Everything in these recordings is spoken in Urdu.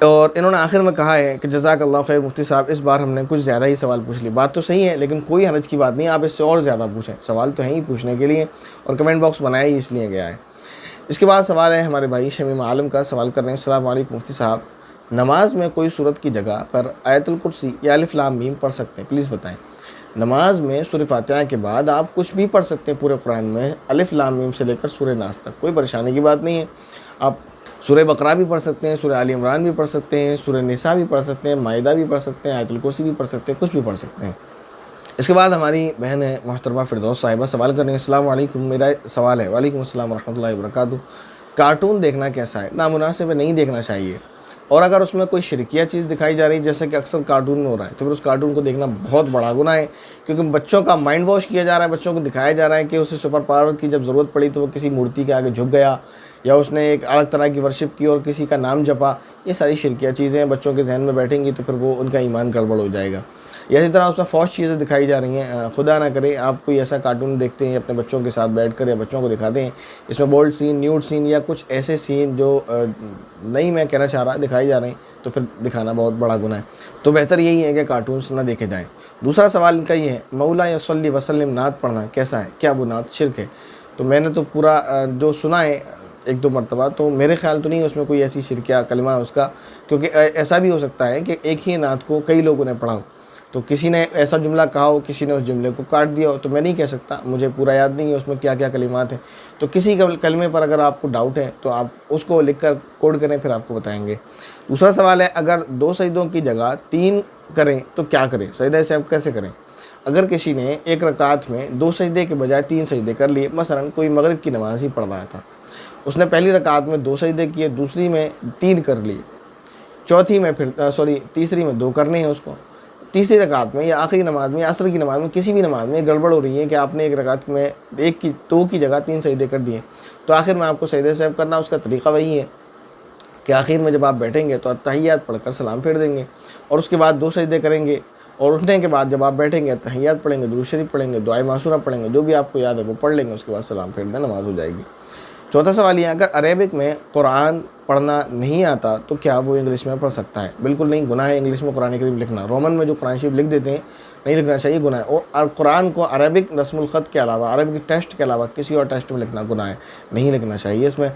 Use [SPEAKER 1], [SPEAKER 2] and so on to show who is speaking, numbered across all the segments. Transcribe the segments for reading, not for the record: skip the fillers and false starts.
[SPEAKER 1] اور انہوں نے آخر میں کہا ہے کہ جزاک اللہ خیر مفتی صاحب، اس بار ہم نے کچھ زیادہ ہی سوال پوچھ لی. بات تو صحیح ہے، لیکن کوئی حرج کی بات نہیں، آپ اس سے اور زیادہ پوچھیں، سوال تو ہیں ہی پوچھنے کے لیے، اور کمنٹ باکس بنایا ہی اس لیے گیا ہے. اس کے بعد سوال ہے ہمارے بھائی شمیم عالم کا. سوال کر رہے ہیں السلام علیکم مفتی صاحب، نماز میں کوئی صورت کی جگہ پر آیت الکرسی یا الف لام میم پڑھ سکتے ہیں؟ پلیز بتائیں. نماز میں سورہ فاتحہ کے بعد آپ کچھ بھی پڑھ سکتے ہیں پورے قرآن میں، الف لام میم سے لے کر سورہ ناس تک، کوئی پریشانی کی بات نہیں ہے. آپ سورہ بقرہ بھی پڑھ سکتے ہیں، سورہ آل عمران بھی پڑھ سکتے ہیں، سورہ نساء بھی پڑھ سکتے ہیں، مائدہ بھی پڑھ سکتے ہیں، آیت الکرسی بھی پڑھ سکتے ہیں، کچھ بھی پڑھ سکتے ہیں. اس کے بعد ہماری بہن ہے محترمہ فردوس صاحبہ، سوال کر رہے ہیں السلام علیکم. میرا سوال ہے، وعلیکم السلام ورحمۃ اللہ وبرکاتہ، کارٹون دیکھنا کیسا ہے؟ نامناسب ہے، نہیں دیکھنا چاہیے. اور اگر اس میں کوئی شرکیہ چیز دکھائی جا رہی ہے جیسا کہ اکثر کارٹون میں ہو رہا ہے، تو پھر اس کارٹون کو دیکھنا بہت بڑا گناہ ہے، کیونکہ بچوں کا مائنڈ واش کیا جا رہا ہے. بچوں کو دکھایا جا رہا ہے کہ اسے سپر پاور کی جب ضرورت پڑی تو وہ کسی مورتی کے آگے جھک گیا، یا اس نے ایک الگ طرح کی ورشپ کی اور کسی کا نام جپا. یہ ساری شرکیہ چیزیں بچوں کے ذہن میں بیٹھیں گی تو پھر وہ ان کا ایمان گڑبڑ ہو جائے گا. اسی طرح اس میں فوش چیزیں دکھائی جا رہی ہیں. خدا نہ کرے آپ کوئی ایسا کارٹون دیکھتے ہیں اپنے بچوں کے ساتھ بیٹھ کر، یا بچوں کو دکھاتے ہیں اس میں بولڈ سین، نیوڈ سین، یا کچھ ایسے سین جو نہیں میں کہنا چاہ رہا دکھائی جا رہے ہیں، تو پھر دکھانا بہت بڑا گناہ ہے. تو بہتر یہی ہے کہ کارٹونز نہ دیکھے جائیں. دوسرا سوال ان کا یہ ہے، مولا یصلی وسلم نعت پڑھنا کیسا ہے؟ کیا وہ نعت شرک ہے؟ تو میں نے تو پورا جو سنا ہے ایک دو مرتبہ، تو میرے خیال تو نہیں اس میں کوئی ایسی شرکیہ کلمہ ہے اس کا، کیونکہ ایسا بھی ہو سکتا ہے کہ ایک ہی نعت کو کئی لوگوں نے پڑھا ہو، تو کسی نے ایسا جملہ کہا ہو، کسی نے اس جملے کو کاٹ دیا ہو. تو میں نہیں کہہ سکتا، مجھے پورا یاد نہیں ہے اس میں کیا کیا کلمات ہیں. تو کسی کلمے پر اگر آپ کو ڈاؤٹ ہے تو آپ اس کو لکھ کر کوڈ کریں، پھر آپ کو بتائیں گے. دوسرا سوال ہے، اگر 2 سجدوں کی جگہ 3 کریں تو کیا کریں؟ سجدہ سہو کیسے کریں؟ اگر کسی نے ایک رکعت میں 2 سجدے کے بجائے 3 سجدے کر لیے، مثلا کوئی مغرب کی نماز ہی پڑھ رہا تھا، اس نے پہلی رکعت میں 2 سجدے کیے، دوسری میں 3 کر لیے، چوتھی میں تیسری میں 2 کرنے ہیں اس کو. تیسری رکعت میں یا آخری نماز میں یا عصر کی نماز میں، کسی بھی نماز میں گڑبڑ ہو رہی ہے کہ آپ نے ایک رکعت میں 2 کی جگہ 3 سجدے کر دیے، تو آخر میں آپ کو سجدہ سہو کرنا. اس کا طریقہ وہی ہے کہ آخر میں جب آپ بیٹھیں گے تو اتحیات پڑھ کر سلام پھیر دیں گے، اور اس کے بعد 2 سجدے کریں گے، اور اٹھنے کے بعد جب آپ بیٹھیں گے اتحیات پڑھیں گے، درود شریف پڑھیں گے، دعائے معصورہ پڑھیں گے، جو بھی آپ کو یاد ہے وہ پڑھ لیں گے، اس کے بعد سلام پھیر دیں، نماز ہو جائے گی. چوتھا سوال یہ ہے، اگر عربک میں قرآن پڑھنا نہیں آتا تو کیا وہ انگلش میں پڑھ سکتا ہے؟ بالکل نہیں، گناہ ہے انگلش میں قرآن کریم لکھنا. رومن میں جو قرآن شریف لکھ دیتے ہیں نہیں لکھنا چاہیے، گناہ ہے. اور قرآن کو عربک رسم الخط کے علاوہ، عربک ٹیکسٹ کے علاوہ کسی اور ٹیکسٹ میں لکھنا گناہ ہے، نہیں لکھنا چاہیے. اس میں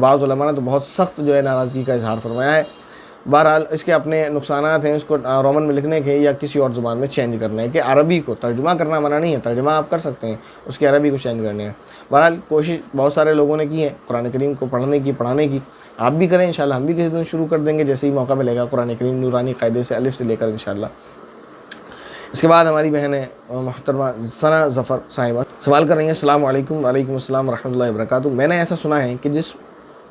[SPEAKER 1] بعض علماء نے تو بہت سخت جو ہے ناراضگی کا اظہار فرمایا ہے. بہرحال اس کے اپنے نقصانات ہیں اس کو رومن میں لکھنے کے یا کسی اور زبان میں چینج کرنے کے. عربی کو ترجمہ کرنا منع نہیں ہے، ترجمہ آپ کر سکتے ہیں، اس کی عربی کو چینج کرنے ہے. بہرحال کوشش بہت سارے لوگوں نے کی ہے قرآن کریم کو پڑھنے کی، پڑھانے کی. آپ بھی کریں انشاءاللہ، ہم بھی کسی دن شروع کر دیں گے جیسے ہی موقع ملے گا، قرآن کریم نورانی قاعدے سے الف سے لے کر انشاءاللہ. اس کے بعد ہماری بہن ہے محترمہ ثنا ظفر صاحبہ، سوال کر رہی ہیں السلام علیکم. وعلیکم السلام ورحمۃ اللہ وبرکاتہ. میں نے ایسا سنا ہے کہ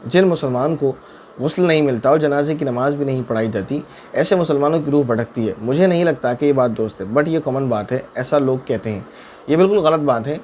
[SPEAKER 1] جن مسلمان کو غسل نہیں ملتا اور جنازے کی نماز بھی نہیں پڑھائی جاتی، ایسے مسلمانوں کی روح بھٹکتی ہے. مجھے نہیں لگتا کہ یہ بات درست ہے، بٹ یہ کامن بات ہے، ایسا لوگ کہتے ہیں. یہ بالکل غلط بات ہے،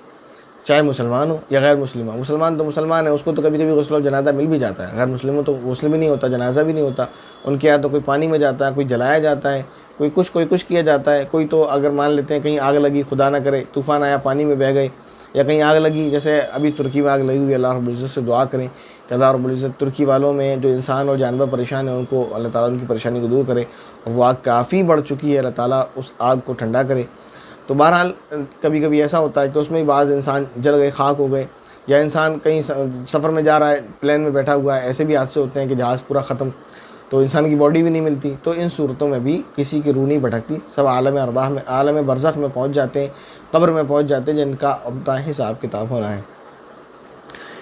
[SPEAKER 1] چاہے مسلمان ہو یا غیر مسلم ہو. مسلمان تو مسلمان ہے، اس کو تو کبھی کبھی غسل و جنازہ مل بھی جاتا ہے. غیر مسلم ہو تو غسل بھی نہیں ہوتا، جنازہ بھی نہیں ہوتا. ان کے یہاں تو کوئی پانی میں جاتا ہے، کوئی جلایا جاتا ہے، کوئی کچھ کیا جاتا ہے. کوئی تو اگر مان لیتے ہیں کہیں آگ لگی، خدا نہ کرے طوفان آیا پانی میں بہہ گئے، یا کہیں آگ لگی جیسے ابھی ترکی میں آگ لگی ہوئی، اللہ رب العزت سے دعا کریں کہ اللہ رب العزت ترکی والوں میں جو انسان اور جانور پریشان ہیں ان کو اللہ تعالیٰ ان کی پریشانی کو دور کرے. اور وہ آگ کافی بڑھ چکی ہے، اللہ تعالیٰ اس آگ کو ٹھنڈا کرے. تو بہرحال کبھی کبھی ایسا ہوتا ہے کہ اس میں بعض انسان جل گئے، خاک ہو گئے، یا انسان کہیں سفر میں جا رہا ہے، پلین میں بیٹھا ہوا ہے، ایسے بھی حادثے ہوتے ہیں کہ جہاز پورا ختم، تو انسان کی باڈی بھی نہیں ملتی. تو ان صورتوں میں بھی کسی کی روح نہیں بھٹکتی، سب عالم ارواح میں، عالم برزخ میں پہنچ جاتے ہیں، قبر میں پہنچ جاتے ہیں، جن کا اپنا حساب کتاب ہونا ہے.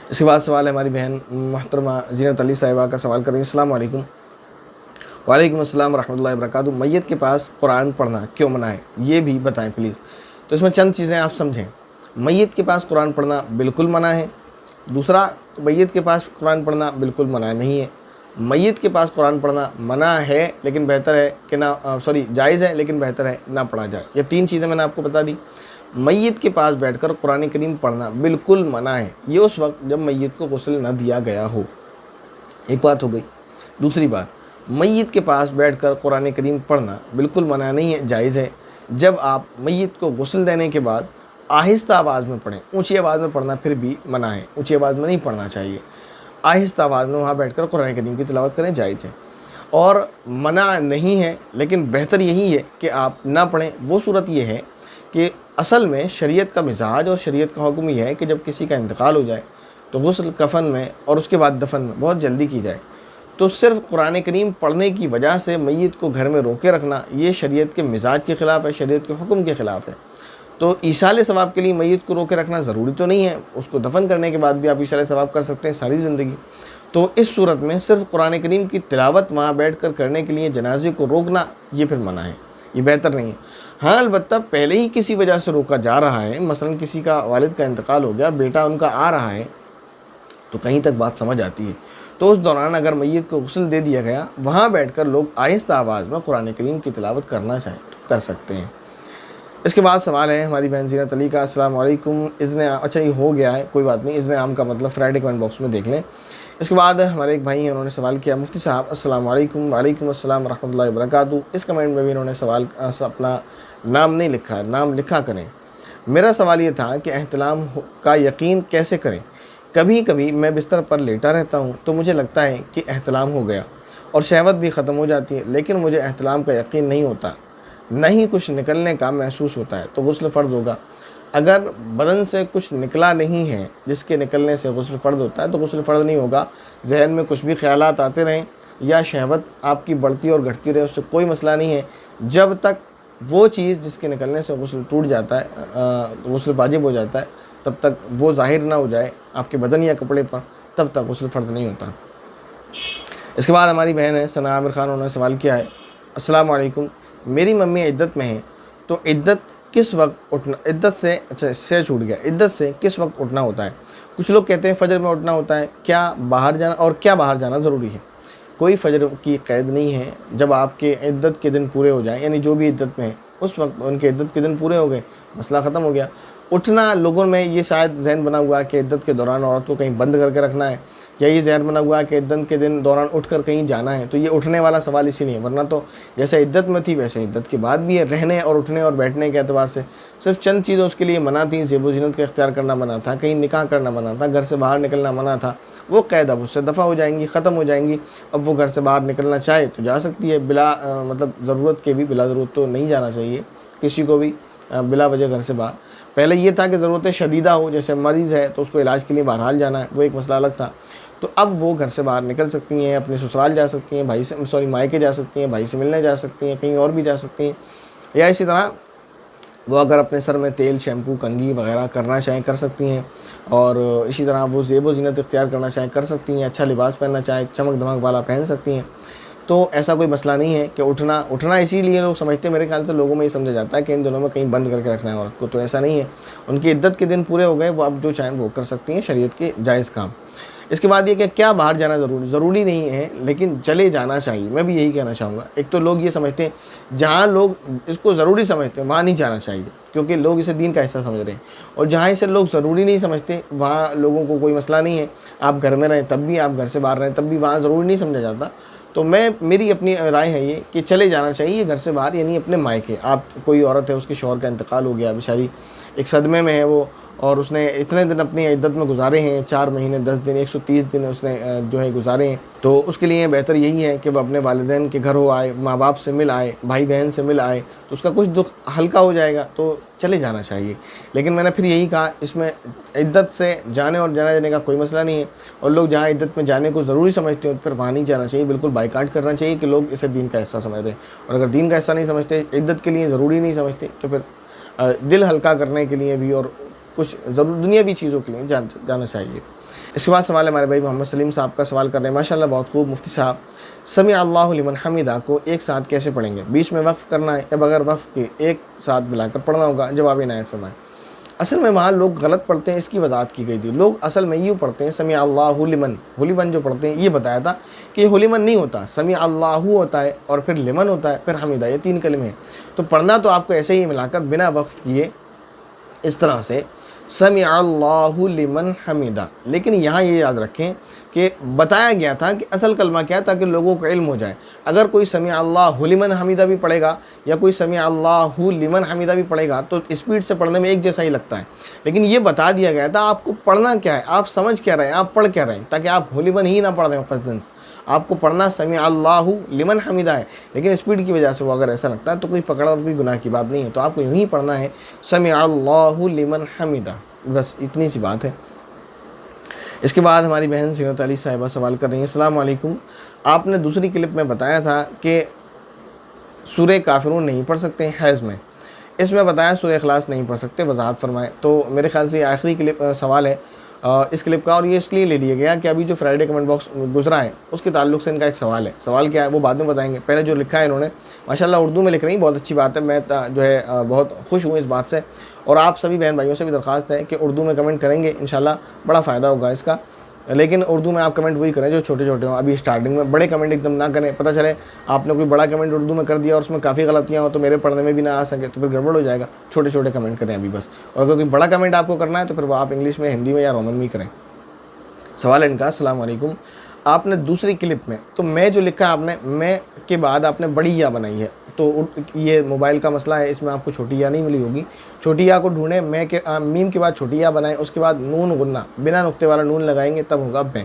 [SPEAKER 1] اس کے بعد سوال ہے ہماری بہن محترمہ زینت علی صاحبہ کا، سوال کر رہی ہیں السلام علیکم. وعلیکم السلام ورحمۃ اللہ وبرکاتہ. میت کے پاس قرآن پڑھنا کیوں منع ہے، یہ بھی بتائیں پلیز. تو اس میں چند چیزیں آپ سمجھیں. میت کے پاس قرآن پڑھنا بالکل منع ہے. دوسرا، میت کے پاس قرآن پڑھنا بالکل منع نہیں ہے. میت کے پاس قرآن پڑھنا منع ہے لیکن بہتر ہے کہ جائز ہے لیکن بہتر ہے نہ پڑھا جائے. یہ 3 چیزیں میں نے آپ کو بتا دی. میت کے پاس بیٹھ کر قرآن کریم پڑھنا بالکل منع ہے. یہ اس وقت جب میت کو غسل نہ دیا گیا ہو. ایک بات ہو گئی. دوسری بات، میت کے پاس بیٹھ کر قرآن کریم پڑھنا بالکل منع نہیں ہے، جائز ہے. جب آپ میت کو غسل دینے کے بعد آہستہ آواز میں پڑھیں. اونچی آواز میں پڑھنا پھر بھی منع ہے، اونچی آواز میں نہیں پڑھنا چاہیے. آہستہ آواز میں وہاں بیٹھ کر قرآن کریم کی تلاوت کریں، جائز ہے. اور منع نہیں ہے، لیکن بہتر یہی ہے کہ آپ نہ پڑھیں۔ وہ صورت یہ ہے کہ اصل میں شریعت کا مزاج اور شریعت کا حکم یہ ہے کہ جب کسی کا انتقال ہو جائے تو غسل کفن میں اور اس کے بعد دفن میں بہت جلدی کی جائے۔ تو صرف قرآن کریم پڑھنے کی وجہ سے میت کو گھر میں روکے رکھنا یہ شریعت کے مزاج کے خلاف ہے، شریعت کے حکم کے خلاف ہے۔ تو ایصال ثواب کے لیے میت کو روکے رکھنا ضروری تو نہیں ہے، اس کو دفن کرنے کے بعد بھی آپ ایصال ثواب کر سکتے ہیں ساری زندگی۔ تو اس صورت میں صرف قرآن کریم کی تلاوت وہاں بیٹھ کر کرنے کے لیے جنازے کو روکنا یہ پھر منع ہے، یہ بہتر نہیں ہے۔ ہاں البتہ پہلے ہی کسی وجہ سے روکا جا رہا ہے، مثلا کسی کا والد کا انتقال ہو گیا، بیٹا ان کا آ رہا ہے، تو کہیں تک بات سمجھ آتی ہے، تو اس دوران اگر میت کو غسل دے دیا گیا، وہاں بیٹھ کر لوگ آہستہ آواز میں قرآن کریم کی تلاوت کرنا چاہیں تو کر سکتے ہیں۔ اس کے بعد سوال ہے ہماری بہن زینت علی کا، السلام علیکم، اذن اچھا یہ ہو گیا ہے کوئی بات نہیں، اذن عام کا مطلب فرائیڈے کمنٹ باکس میں دیکھ لیں۔ اس کے بعد ہمارے ایک بھائی ہیں، انہوں نے سوال کیا، مفتی صاحب السلام علیکم۔ وعلیکم السلام ورحمۃ اللہ وبرکاتہ۔ اس کمنٹ میں بھی انہوں نے سوال اپنا نام نہیں لکھا ہے، نام لکھا کریں۔ میرا سوال یہ تھا کہ احتلام کا یقین کیسے کریں؟ کبھی کبھی میں بستر پر لیٹا رہتا ہوں تو مجھے لگتا ہے کہ احتلام ہو گیا اور شہوت بھی ختم ہو جاتی ہے، لیکن مجھے احتلام کا یقین نہیں ہوتا، نہ ہی کچھ نکلنے کا محسوس ہوتا ہے، تو غسل فرض ہوگا؟ اگر بدن سے کچھ نکلا نہیں ہے جس کے نکلنے سے غسل فرض ہوتا ہے تو غسل فرض نہیں ہوگا۔ ذہن میں کچھ بھی خیالات آتے رہیں یا شہوت آپ کی بڑھتی اور گھٹتی رہے، اس سے کوئی مسئلہ نہیں ہے، جب تک وہ چیز جس کے نکلنے سے غسل ٹوٹ جاتا ہے، غسل واجب ہو جاتا ہے، تب تک وہ ظاہر نہ ہو جائے آپ کے بدن یا کپڑے پر، تب تک غسل فرض نہیں ہوتا۔ اس کے بعد ہماری بہن ہے ثنا عامر خان، انہوں نے سوال کیا ہے، السلام علیکم، میری ممی عدت میں ہیں تو عدت کس وقت اٹھنا، عدت سے چھوٹ گیا، عدت سے کس وقت اٹھنا ہوتا ہے؟ کچھ لوگ کہتے ہیں فجر میں اٹھنا ہوتا ہے، کیا باہر جانا ضروری ہے؟ کوئی فجر کی قید نہیں ہے، جب آپ کے عدت کے دن پورے ہو جائیں، یعنی جو بھی عدت میں ہیں اس وقت ان کے عدت کے دن پورے ہو گئے، مسئلہ ختم ہو گیا۔ اٹھنا لوگوں میں یہ شاید ذہن بنا ہوا ہے کہ عدت کے دوران عورت کو کہیں بند کر کے رکھنا ہے، یا یہ ذہن بنا ہوا ہے کہ عدت کے دن دوران اٹھ کر کہیں جانا ہے، تو یہ اٹھنے والا سوال اسی لیے، ورنہ تو جیسے عدت میں تھی ویسے عدت کے بعد بھی ہے، رہنے اور اٹھنے اور بیٹھنے کے اعتبار سے صرف چند چیزیں اس کے لیے منع تھیں، زیب و زینت کا اختیار کرنا منع تھا، کہیں نکاح کرنا منع تھا، گھر سے باہر نکلنا منع تھا، وہ قید اب اس سے دفع ہو جائیں گی، ختم ہو جائیں گی۔ اب وہ گھر سے باہر نکلنا چاہے تو جا سکتی ہے، مطلب ضرورت کے بھی، بلا ضرورت تو نہیں جانا چاہیے کسی کو بھی بلا وجہ گھر سے باہر۔ پہلے یہ تھا کہ ضرورت شدیدہ ہو، جیسے مریض ہے تو اس کو علاج کے لیے بہرحال جانا ہے، وہ ایک مسئلہ الگ تھا، تو اب وہ گھر سے باہر نکل سکتی ہیں، اپنے سسرال جا سکتی ہیں، مائکے جا سکتی ہیں، بھائی سے ملنے جا سکتی ہیں، کہیں اور بھی جا سکتی ہیں، یا اسی طرح وہ اگر اپنے سر میں تیل، شیمپو، کنگھی وغیرہ کرنا چاہیں کر سکتی ہیں، اور اسی طرح وہ زیب و زینت اختیار کرنا چاہیں کر سکتی ہیں، اچھا لباس پہننا چاہیں چمک دمک والا پہن سکتی ہیں، تو ایسا کوئی مسئلہ نہیں ہے کہ اٹھنا اسی لیے لوگ سمجھتے ہیں، میرے خیال سے لوگوں میں یہ سمجھا جاتا ہے کہ ان دنوں میں کہیں بند کر کے رکھنا ہے عورت کو، تو ایسا نہیں ہے، ان کی عدت کے دن پورے ہو گئے، وہ اب جو چاہیں وہ کر سکتی ہیں، شریعت کے جائز کام۔ اس کے بعد یہ کہ کیا باہر جانا ضروری نہیں ہے، لیکن چلے جانا چاہیے، میں بھی یہی کہنا چاہوں گا۔ ایک تو لوگ یہ سمجھتے ہیں جہاں لوگ اس کو ضروری سمجھتے ہیں وہاں نہیں جانا چاہیے، کیونکہ لوگ اسے دین کا حصہ سمجھ رہے ہیں، اور جہاں اسے لوگ ضروری نہیں سمجھتے وہاں لوگوں کو کوئی مسئلہ نہیں ہے، آپ گھر میں رہیں تب بھی، آپ گھر سے باہر رہیں تب بھی وہاں ضروری نہیں سمجھا جاتا۔ تو میری اپنی رائے ہے یہ کہ چلے جانا چاہیے گھر سے باہر، یعنی اپنے مائکے۔ آپ کوئی عورت ہے، اس کے شوہر کا انتقال ہو گیا، بیچاری ایک صدمے میں ہے وہ، اور اس نے اتنے دن اپنی عدت میں گزارے ہیں، 4 مہینے 10 دن 130 دن اس نے جو ہے گزارے ہیں، تو اس کے لیے بہتر یہی ہے کہ وہ اپنے والدین کے گھر ہو آئے، ماں باپ سے مل آئے، بھائی بہن سے مل آئے، تو اس کا کچھ دکھ ہلکا ہو جائے گا، تو چلے جانا چاہیے۔ لیکن میں نے پھر یہی کہا، اس میں عدت سے جانے اور جانے کا کوئی مسئلہ نہیں ہے، اور لوگ جہاں عدت میں جانے کو ضروری سمجھتے ہیں پھر وہاں نہیں جانا چاہیے، بالکل بائیکاٹ کرنا چاہیے کہ لوگ اسے دین کا حصہ سمجھتے ہیں، اور اگر دین کا حصہ نہیں سمجھتے، عدت کے لیے ضروری نہیں سمجھتے، تو پھر دل ہلکا کرنے کے لیے بھی اور کچھ دنیاوی چیزوں کے لیے جانا چاہیے۔ اس کے بعد سوال ہے ہمارے بھائی محمد سلیم صاحب کا، سوال کر رہے ہیں، ماشاءاللہ بہت خوب مفتی صاحب، سمع اللہ لمن حمیدہ کو ایک ساتھ کیسے پڑھیں گے؟ بیچ میں وقف کرنا ہے یا بغیر وقف کے ایک ساتھ ملا کر پڑھنا ہوگا؟ جواب عنایت فرمائیں۔ اصل میں وہاں لوگ غلط پڑھتے ہیں، اس کی وضاحت کی گئی تھی۔ لوگ اصل میں یوں پڑھتے ہیں سمع اللہ لمن، لمن جو پڑھتے ہیں، یہ بتایا تھا کہ یہ لمن نہیں ہوتا، سمع اللہ ہوتا ہے اور پھر لمن ہوتا ہے، پھر حمیدہ، یہ 3 کلمے ہیں، تو پڑھنا تو آپ کو ایسے ہی ملا کر بنا وقف کیے اس طرح سے سمع اللہ لمن حمیدہ۔ لیکن یہاں یہ یاد رکھیں کہ بتایا گیا تھا کہ اصل کلمہ کیا ہے تاکہ لوگوں کو علم ہو جائے۔ اگر کوئی سمع اللہ لمن حمیدہ بھی پڑھے گا یا کوئی سمع اللہ لمن حمیدہ بھی پڑھے گا تو اسپیڈ سے پڑھنے میں ایک جیسا ہی لگتا ہے، لیکن یہ بتا دیا گیا تھا آپ کو پڑھنا کیا ہے، آپ سمجھ کیا رہے ہیں، آپ پڑھ کیا رہے ہیں، تاکہ آپ لمن ہی نہ پڑھ رہے ہو قصدن۔ آپ کو پڑھنا سمیع اللہ لمن حمدہ ہے، لیکن اسپیڈ کی وجہ سے وہ اگر ایسا لگتا ہے تو کوئی پکڑ اور کوئی گناہ کی بات نہیں ہے، تو آپ کو یوں ہی پڑھنا ہے سمیع اللہ لمن حمدہ، بس اتنی سی بات ہے۔ اس کے بعد ہماری بہن سینت علی صاحبہ سوال کر رہی ہیں، السلام علیکم، آپ نے دوسری کلپ میں بتایا تھا کہ سورہ کافرون نہیں پڑھ سکتے حیض میں، اس میں بتایا سورہ اخلاص نہیں پڑھ سکتے، وضاحت فرمائیں۔ تو میرے خیال سے یہ آخری کلپ سوال ہے اس کلپ کا، اور یہ اس لیے لے لیا گیا کہ ابھی جو فرائیڈے کمنٹ باکس گزرا ہے اس کے تعلق سے ان کا ایک سوال ہے۔ سوال کیا ہے وہ بعد میں بتائیں گے، پہلے جو لکھا ہے انہوں نے ماشاءاللہ اردو میں لکھ رہی ہیں، بہت اچھی بات ہے، میں جو ہے بہت خوش ہوں اس بات سے، اور آپ سبھی بہن بھائیوں سے بھی درخواست ہے کہ اردو میں کمنٹ کریں گے، انشاءاللہ بڑا فائدہ ہوگا اس کا، لیکن اردو میں آپ کمنٹ وہی کریں جو چھوٹے چھوٹے ہوں، ابھی اسٹارٹنگ میں بڑے کمنٹ ایک دم نہ کریں، پتہ چلے آپ نے کوئی بڑا کمنٹ اردو میں کر دیا اور اس میں کافی غلطیاں ہوں تو میرے پڑھنے میں بھی نہ آ سکے تو پھر گڑبڑ ہو جائے گا، چھوٹے چھوٹے کمنٹ کریں ابھی بس، اور اگر کوئی بڑا کمنٹ آپ کو کرنا ہے تو پھر وہ آپ انگلش میں، ہندی میں یا رومن میں کریں۔ سوال ہے ان کا، السلام علیکم، آپ نے دوسری کلپ میں تو میں جو لکھا آپ نے میں کے بعد آپ نے بڑی یا بنائی ہے، تو یہ موبائل کا مسئلہ ہے، اس میں آپ کو چھوٹی یا نہیں ملی ہوگی، چھوٹی یا کو ڈھونڈیں، میں کے میم کے بعد چھوٹی یا بنائیں، اس کے بعد نون غنہ بنا نقطے والا نون لگائیں گے تب ہوگا بیں۔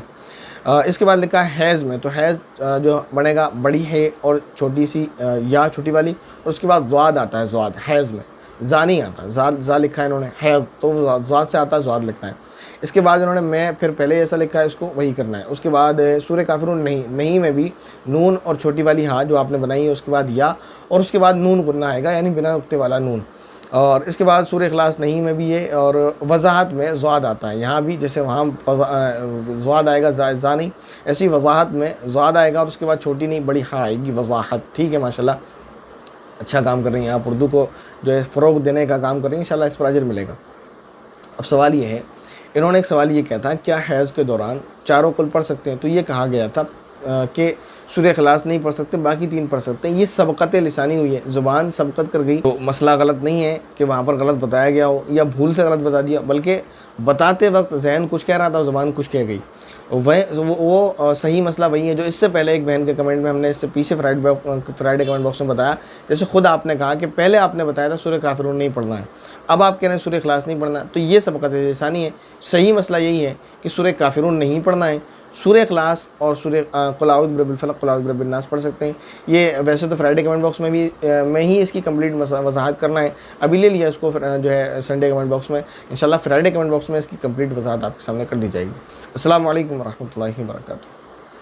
[SPEAKER 1] اس کے بعد لکھا ہے حیض میں، تو حیض جو بنے گا بڑی ہے اور چھوٹی سی یا چھوٹی والی، اور اس کے بعد زواد آتا ہے، زواد حیض میں، زا نہیں آتا، زا لکھا ہے انہوں نے، حیض تو زواد سے آتا ہے، زواد لکھنا ہے۔ اس کے بعد انہوں نے میں پھر پہلے ایسا لکھا ہے، اس کو وہی کرنا ہے۔ اس کے بعد سورہ کافرون نہیں میں بھی نون اور چھوٹی والی ہاں جو آپ نے بنائی ہے، اس کے بعد یا، اور اس کے بعد نون غنہ آئے گا یعنی بنا نقطے والا نون، اور اس کے بعد سورہ اخلاص نہیں میں بھی یہ، اور وضاحت میں زواد آتا ہے، یہاں بھی جیسے وہاں زواد آئے گا زا نہیں، ایسی وضاحت میں زواد آئے گا، اور اس کے بعد چھوٹی نہیں بڑی ہاں آئے گی، وضاحت۔ ٹھیک ہے، ماشاءاللہ اچھا کام کر رہی ہیں آپ، اردو کو جو ہے فروغ دینے کا کام کر رہی ہیں، انشاءاللہ اس پر اجر ملے گا۔ اب سوال یہ ہے، انہوں نے ایک سوال یہ کیا تھا، کیا حیض کے دوران چاروں کل پڑھ سکتے ہیں؟ تو یہ کہا گیا تھا کہ سورہ اخلاص نہیں پڑھ سکتے، باقی 3 پڑھ سکتے ہیں، یہ سبقت لسانی ہوئی ہے، زبان سبقت کر گئی، تو مسئلہ غلط نہیں ہے کہ وہاں پر غلط بتایا گیا ہو یا بھول سے غلط بتا دیا، بلکہ بتاتے وقت ذہن کچھ کہہ رہا تھا اور زبان کچھ کہہ گئی، وہ صحیح مسئلہ وہی ہے جو اس سے پہلے ایک بہن کے کمنٹ میں ہم نے اس سے پیچھے فرائیڈے کمنٹ باکس میں بتایا، جیسے خود آپ نے کہا کہ پہلے آپ نے بتایا تھا سورہ کافرون نہیں پڑھنا ہے، اب آپ کہہ رہے ہیں سورہ اخلاص نہیں پڑھنا، تو یہ سبقت لسانی ہے، صحیح مسئلہ یہی ہے کہ سورہ کافرون نہیں پڑھنا ہے، سورہ اخلاص اور سورہ قل اعوذ برب الفلق قل اعوذ برب الناس پڑھ سکتے ہیں۔ یہ ویسے تو فرائیڈے کمنٹ باکس میں بھی میں ہی اس کی کمپلیٹ وضاحت کرنا ہے، ابھی لے لیا اس کو جو ہے سنڈے کمنٹ باکس میں، انشاءاللہ فرائیڈے کمنٹ باکس میں اس کی کمپلیٹ وضاحت آپ کے سامنے کر دی جائے گی۔ السلام علیکم ورحمۃ اللہ وبرکاتہ۔